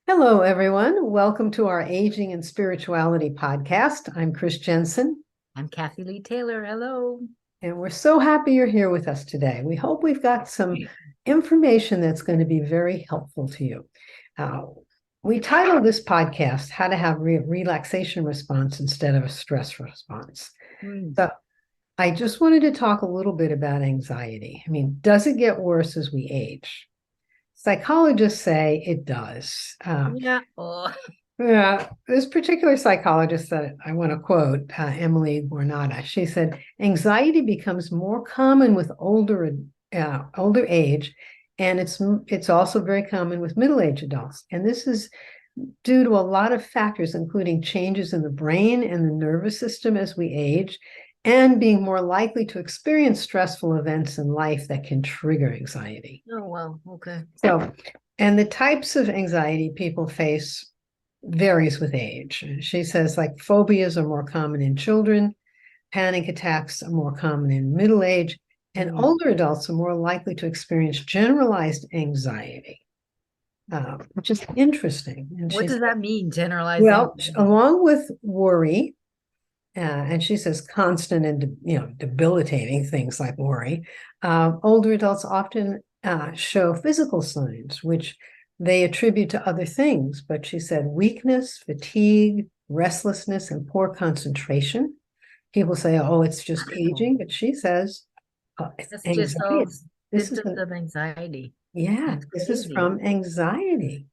Hello, everyone. Welcome to our Aging and Spirituality podcast. I'm Chris Jensen, I'm Kathy Lee Taylor. Hello. and we're so happy you're here with us today. We hope we've got some information that's going to be very helpful to you. Uh, we titled this podcast, How to Have a Relaxation Response Instead of a Stress Response. So I just wanted to talk a little bit about anxiety. I mean, does it get worse as we age? Psychologists say it does. Yeah. Oh. Yeah, this particular psychologist that I want to quote, Emily Gornata, she said, anxiety becomes more common with older age, and it's also very common with middle-aged adults. And this is due to a lot of factors, including changes in the brain and the nervous system as we age, and being more likely to experience stressful events in life that can trigger anxiety. Oh, wow. Okay. So, and the types of anxiety people face varies with age. She says like phobias are more common in children, panic attacks are more common in middle age, and older adults are more likely to experience generalized anxiety, which is interesting. And What does that mean, well, generalizing? along with worry, and she says constant and debilitating things like worry, older adults often show physical signs, which they attribute to other things. But she said weakness, fatigue, restlessness, and poor concentration. People say, oh, it's just aging. But she says, it's That's just all anxiety. This is symptoms of anxiety. yeah, That's this is crazy from anxiety.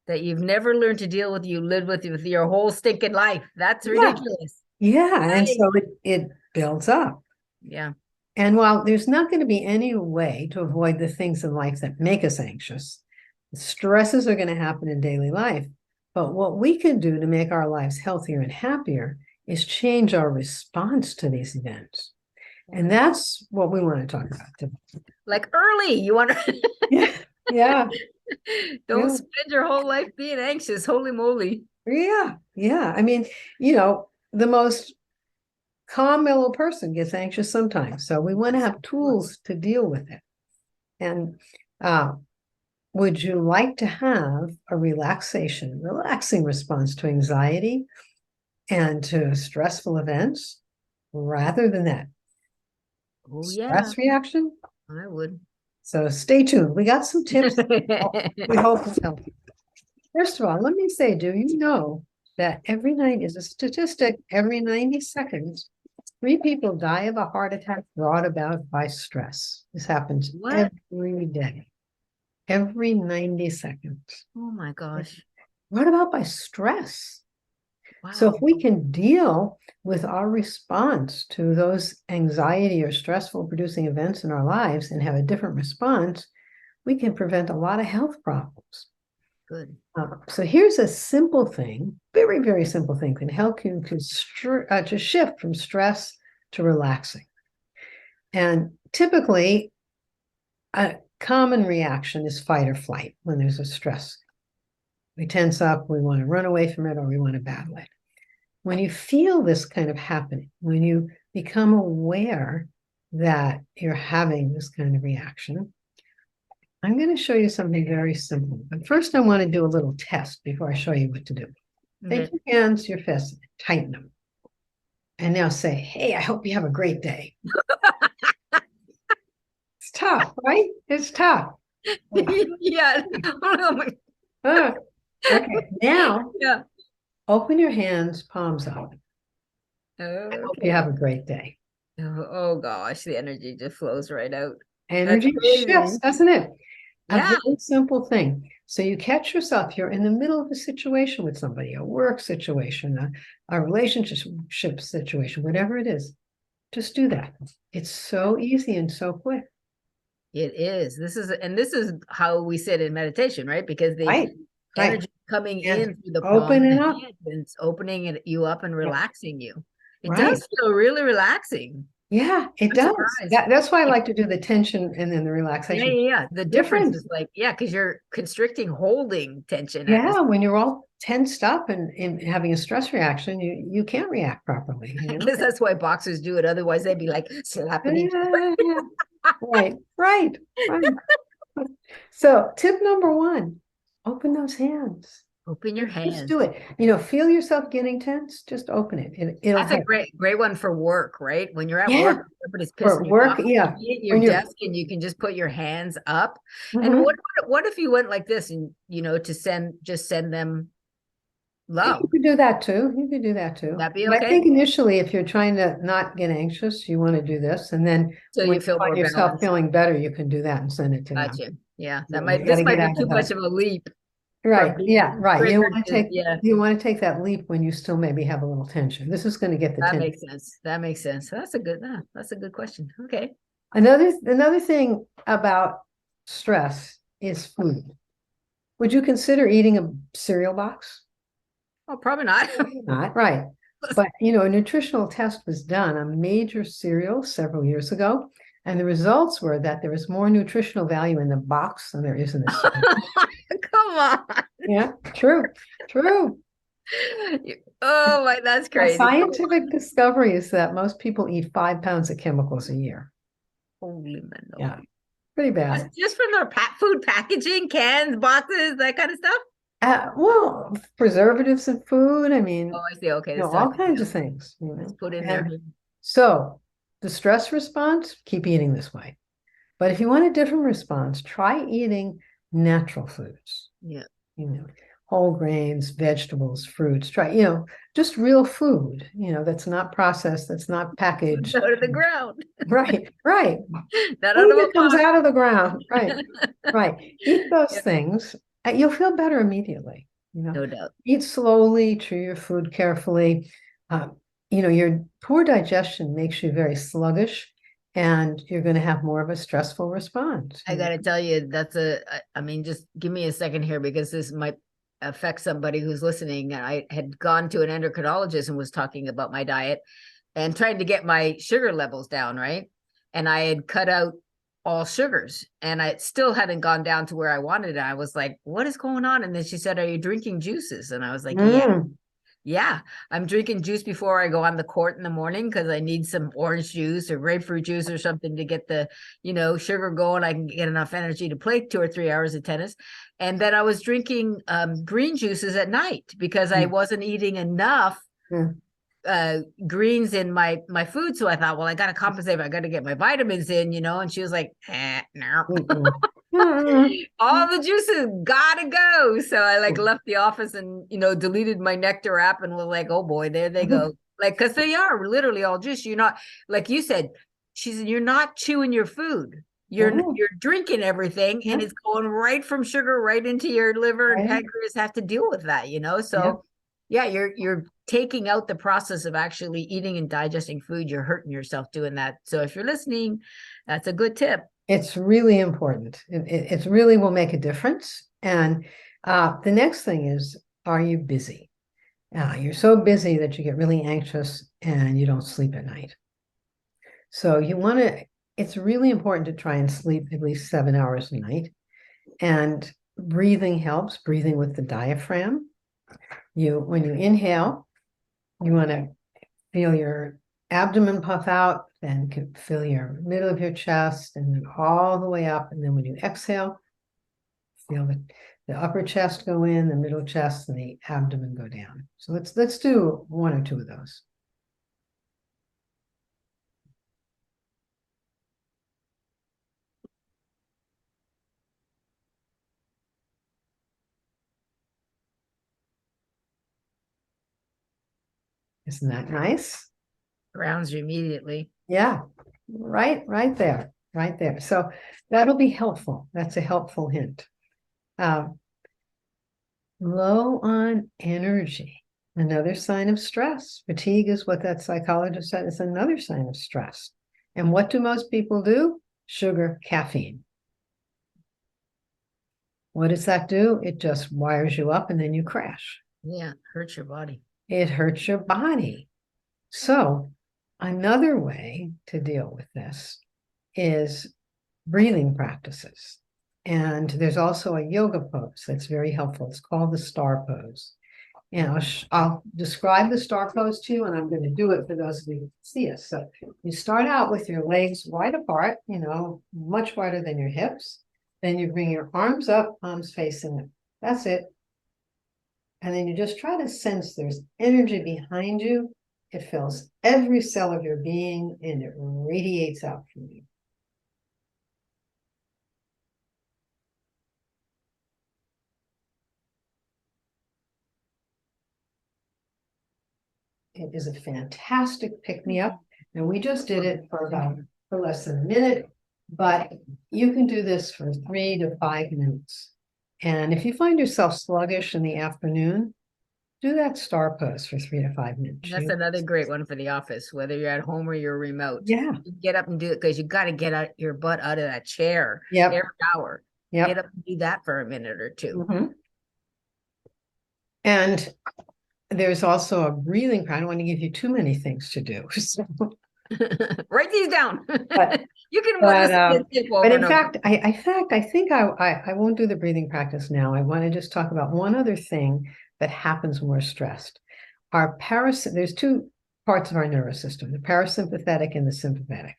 that you've never learned to deal with. You lived with your whole stinking life. That's Yeah. ridiculous. Yeah. And Right. so it builds up. Yeah. And while there's not going to be any way to avoid the things in life that make us anxious, stresses are going to happen in daily life. But what we can do to make our lives healthier and happier is change our response to these events. And that's what we want to talk about today. Like early, you want to Yeah. Yeah. don't Yeah. spend your whole life being anxious. Holy moly. Yeah. Yeah. I mean, the most calm, mellow person gets anxious sometimes. So we want to have tools to deal with it. And would you like to have a relaxing response to anxiety and to stressful events rather than that Oh, yeah. stress reaction? I would. So stay tuned. We got some tips. We hope it's helpful. First of all, let me say, do you know that every night is a statistic, every 90 seconds, 3 people die of a heart attack brought about by stress. This happens What? every day, every 90 seconds. Oh my gosh. What about by stress? So if Wow. we can deal with our response to those anxiety or stressful producing events in our lives and have a different response, we can prevent a lot of health problems. Good. So here's a simple thing, very, very simple thing, can help you to shift from stress to relaxing. And typically, a common reaction is fight or flight when there's a stress. We tense up, we want to run away from it, or we want to battle it. When you feel this kind of happening, when you become aware that you're having this kind of reaction, I'm going to show you something very simple. But first, I want to do a little test before I show you what to do. Take your hands, your fists, tighten them. And now say, hey, I hope you have a great day. It's tough, right? It's tough. Yeah. Oh my. Okay, now Yeah. open your hands, palms up. I hope you Okay. have a great day. Oh gosh, the energy just flows right out. That's Energy shifts, crazy. doesn't it? A Yeah. very simple thing. So you catch yourself, you're in the middle of a situation with somebody, a work situation, a relationship situation, whatever it is. Just do that. It's so easy and so quick. It is. This is how we sit in meditation, right? Because the Right. Right. energy coming And in through the palm of open the it up. hand and it's opening you up and Yeah. relaxing you. It Right. does feel really relaxing. Yeah, it I'm does. surprised. That's why I like to do the tension and then the Yeah, relaxation. yeah, yeah. The difference Different. is like, yeah, because you're constricting, holding tension at this. Yeah, when you're all tensed up and having a stress reaction, you can't react properly, I guess that's why boxers do it. Otherwise, they'd be like slapping each Yeah, yeah. Right, right, right. So tip number one, open those hands. Open your Just hands. do it. Feel yourself getting tense, just open it. It'll That's a help. great one for work, right? When you're at Yeah. work, everybody's For pissing you work, off. yeah. You be at your When you're desk and you can just put your hands up. And Mhm. what if you went like this and to send them love? You could do that too. You could do that too. Would that be But I okay? think initially, if you're trying to not get anxious, you want to do this. And then So when you you feel find more yourself balanced. feeling better, you can do that and send it to them. Gotcha. Yeah, You got this to get might be out too of much that. of a leap Right. from Yeah. being Right. triggered to, yeah. You want to take that leap when you still maybe have a little tension. This is going to get the That tension. makes sense. That makes sense. That's a good question. Okay. Another thing about stress is food. Would you consider eating a cereal box? Oh, probably not. Not right. But a nutritional test was done on major cereals several years ago, and the results were that there is more nutritional value in the box than there is in the cereal. Come on. Yeah, true, true. Oh my, that's A crazy. scientific discovery is that most people eat 5 pounds of chemicals a year. Holy Mendo. Yeah, pretty bad. Just from their food packaging, cans, boxes, that kind of stuff. Well, preservatives in food. I Oh, mean, I see. Okay, this all stuff kinds of things. it's put in there. And so the stress response, keep eating this way. But if you want a different response, try eating natural foods. Yeah. You know, whole grains, vegetables, fruits. Try, just real food. That's not processed, that's not packaged. Out of the ground. Right, right. Not out Food of a that comes box. out of the ground. Right, right. Eat those Yeah, things. You'll feel better immediately. no doubt. Eat slowly, chew your food carefully. Uh, your poor digestion makes you very sluggish, and you're going to have more of a stressful response. I got to tell you, I mean, just give me a second here because this might affect somebody who's listening. I had gone to an endocrinologist and was talking about my diet and trying to get my sugar levels down, right? And I had cut out all sugars and I still hadn't gone down to where I wanted it. I was like, what is going on? And then she said, are you drinking juices? And I was like, yeah, I'm drinking juice before I go on the court in the morning because I need some orange juice or grapefruit juice or something to get the, sugar going. I can get enough energy to play 2 or 3 hours of tennis. And then I was drinking green juices at night because I wasn't eating enough greens in my food. So I thought, well, I got to compensate. I got to get my vitamins in, and she was like, no. All the juices gotta go. So I left the office and deleted my Nectar app and was like, oh boy, there they go. Because they are literally all juice. You're not, like you said, she said, you're not chewing your food. You're drinking everything and it's going right from sugar right into your liver and pancreas have to deal with that, So yeah, you're taking out the process of actually eating and digesting food. You're hurting yourself doing that. So if you're listening, that's a good tip. It's really important. It really will make a difference. And the next thing is, are you busy? You're so busy that you get really anxious and you don't sleep at night. So it's really important to try and sleep at least 7 hours a night. And breathing helps, breathing with the diaphragm. When you inhale, you want to feel your abdomen puff out, then feel your middle of your chest and then all the way up. And then when you exhale, feel the upper chest go in, the middle chest, and the abdomen go down. So let's do 1 or 2 of those. Isn't that nice? Grounds you immediately. Yeah, right there, right there. So that'll be helpful. That's a helpful hint. Low on energy, another sign of stress. Fatigue is what that psychologist said is another sign of stress. And what do most people do? Sugar, caffeine. What does that do? It just wires you up and then you crash. Yeah, hurts your body. It hurts your body. So another way to deal with this is breathing practices. And there's also a yoga pose that's very helpful. It's called the star pose. And I'll describe the star pose to you, and I'm going to do it for those of you who can see us. So you start out with your legs wide apart, much wider than your hips. Then you bring your arms up, palms facing it. That's it. And then you just try to sense there's energy behind you. It fills every cell of your being and it radiates out from you. It is a fantastic pick-me-up. And we just did it for less than a minute, but you can do this for 3 to 5 minutes. And if you find yourself sluggish in the afternoon, do that star pose for 3 to 5 minutes. That's another great one for the office, whether you're at home or you're remote. Yeah. You get up and do it because you got to get out your butt out of that chair Yep. every hour. Yep. Get up and do that for a minute or two. Mm-hmm. And there's also a breathing practice. I don't want to give you too many things to do. So. Write these down. But, you can but in fact, I think I won't do the breathing practice now. I want to just talk about one other thing that happens when we're stressed. There's 2 parts of our nervous system, the parasympathetic and the sympathetic.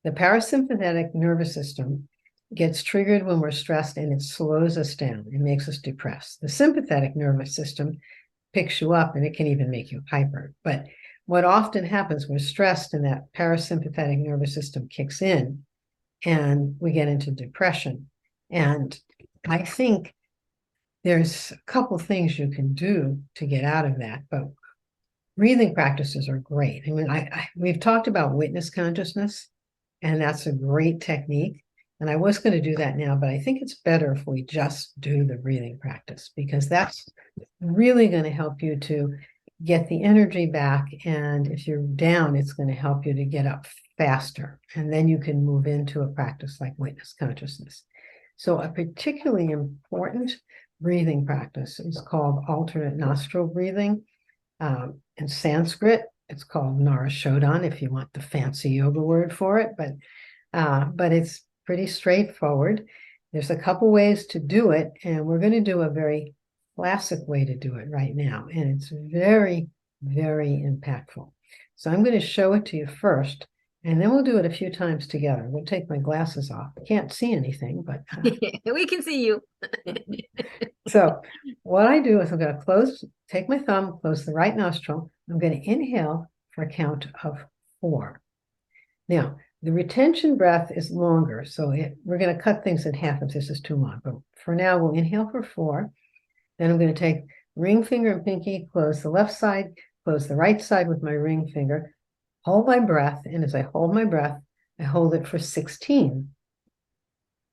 The parasympathetic nervous system gets triggered when we're stressed and it slows us down. It makes us depressed. The sympathetic nervous system picks you up and it can even make you hyper. But what often happens, we're stressed and that parasympathetic nervous system kicks in and we get into depression. And I think there's a couple things you can do to get out of that, but breathing practices are great. I mean, we've talked about witness consciousness, and that's a great technique. And I was going to do that now, but I think it's better if we just do the breathing practice because that's really going to help you to get the energy back. And if you're down, it's going to help you to get up faster. And then you can move into a practice like witness consciousness. So a particularly important breathing practice is called alternate nostril breathing. In Sanskrit, it's called Narashodan, if you want the fancy yoga word for it, but it's pretty straightforward. There's a couple ways to do it, and we're going to do a very classic way to do it right now, and it's very, very impactful. So I'm going to show it to you first, and then we'll do it a few times together. We'll take my glasses off. I can't see anything, but we can see you. So what I do is I'm going to take my thumb, close the right nostril. I'm going to inhale for a count of 4. Now, the retention breath is longer, so we're going to cut things in half if this is too long. But for now, we'll inhale for 4. Then I'm going to take ring finger and pinky, close the left side, close the right side with my ring finger, hold my breath, and as I hold my breath, I hold it for 16.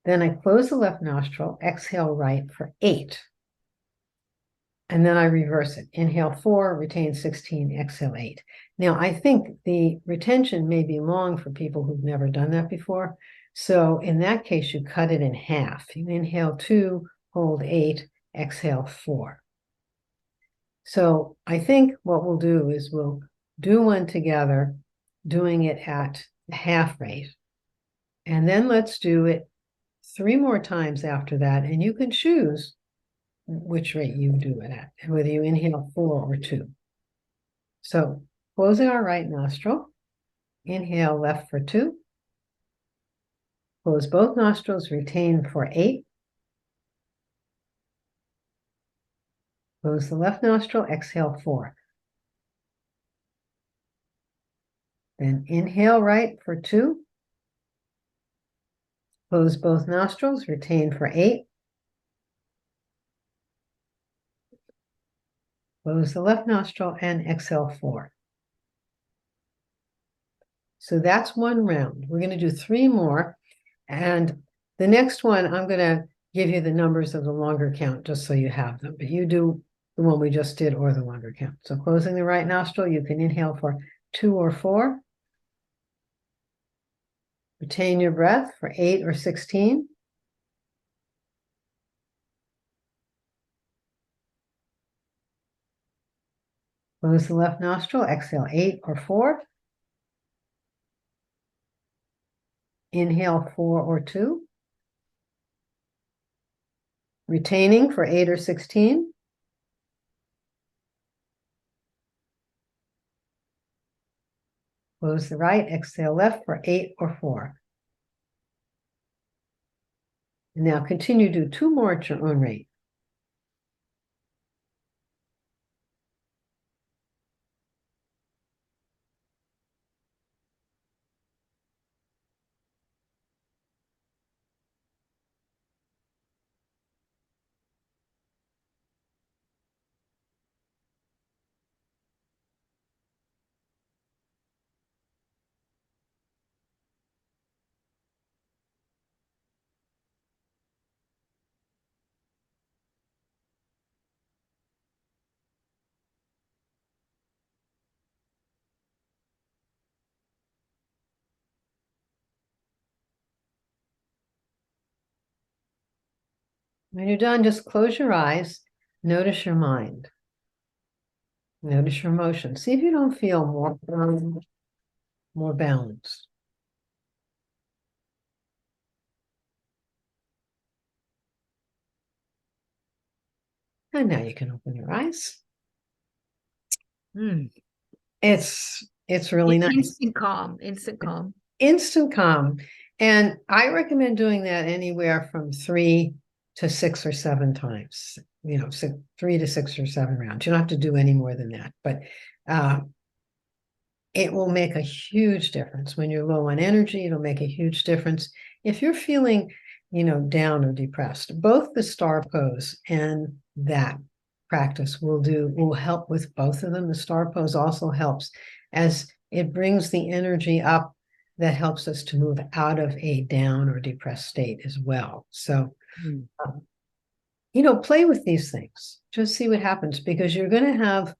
Then I close the left nostril, exhale right for 8. And then I reverse it. Inhale 4, retain 16, exhale 8. Now, I think the retention may be long for people who've never done that before. So in that case, you cut it in half. You inhale 2, hold 8, exhale 4. So I think what we'll do is we'll do one together, doing it at half rate. And then let's do it 3 more times after that. And you can choose which rate you do it at, and whether you inhale 4 or 2. So closing our right nostril, inhale left for 2, close both nostrils, retain for 8, close the left nostril, exhale 4. Then inhale right for 2, close both nostrils, retain for 8, close the left nostril, and exhale 4. So that's one round. We're going to do 3 more. And the next one, I'm going to give you the numbers of the longer count just so you have them. But you do the one we just did or the longer count. So closing the right nostril, you can inhale for 2 or 4. Retain your breath for 8 or 16. Close the left nostril, exhale 8 or 4. Inhale 4 or 2. Retaining for 8 or 16. Close the right, exhale left for 8 or 4. And now continue to do 2 more at your own rate. When you're done, just close your eyes. Notice your mind. Notice your emotions. See if you don't feel more balanced. And now you can open your eyes. Mm. It's really nice. Instant calm, instant calm. Instant calm. And I recommend doing that anywhere from 3 to 6 or 7 times, 3 to 6 or 7 rounds. You don't have to do any more than that, but it will make a huge difference. When you're low on energy, it'll make a huge difference. If you're feeling, down or depressed, both the star pose and that practice will help with both of them. The star pose also helps as it brings the energy up that helps us to move out of a down or depressed state as well. So, Mm. play with these things. Just see what happens, because you're going to have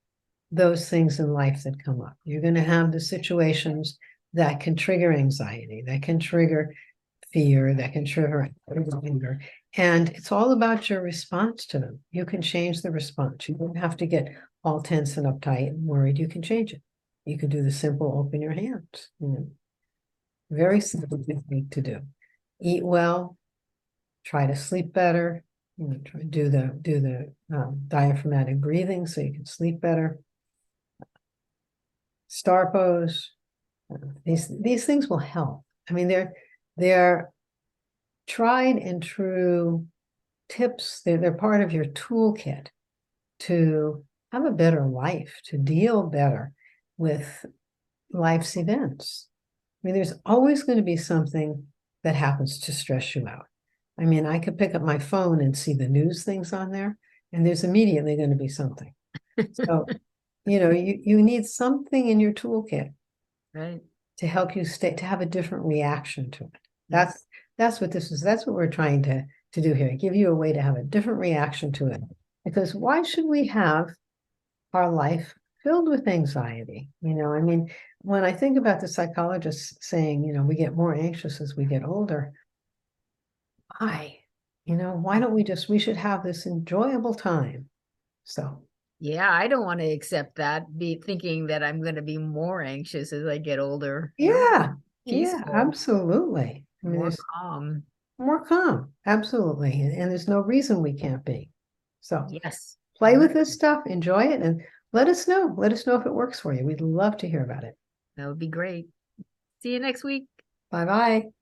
those things in life that come up. You're going to have the situations that can trigger anxiety, that can trigger fear, that can trigger anger. And it's all about your response to them. You can change the response. You don't have to get all tense and uptight and worried. You can change it. You can do the simple open your hands. Very simple technique to do. Eat well, try to sleep better, try to do the diaphragmatic breathing so you can sleep better. Star pose. These things will help. I mean, they're tried and true tips. They're part of your toolkit to have a better life, to deal better with life's events. I mean, there's always going to be something that happens to stress you out. I mean, I could pick up my phone and see the news things on there, and there's immediately going to be something. So, you need something in your toolkit Right. to help you to have a different reaction to it. That's what this is. That's what we're trying to do here. Give you a way to have a different reaction to it. Because why should we have our life filled with anxiety? I mean, when I think about the psychologists saying, we get more anxious as we get older, why? Why don't we should have this enjoyable time. So Yeah, I don't want to accept that, be thinking that I'm going to be more anxious as I get older. No, yeah, peaceful, absolutely. I mean, more there's calm. more calm, absolutely. And there's no reason we can't be. So Yes. play with this stuff, enjoy it, and let us know. Let us know if it works for you. We'd love to hear about it. That would be great. See you next week. Bye bye.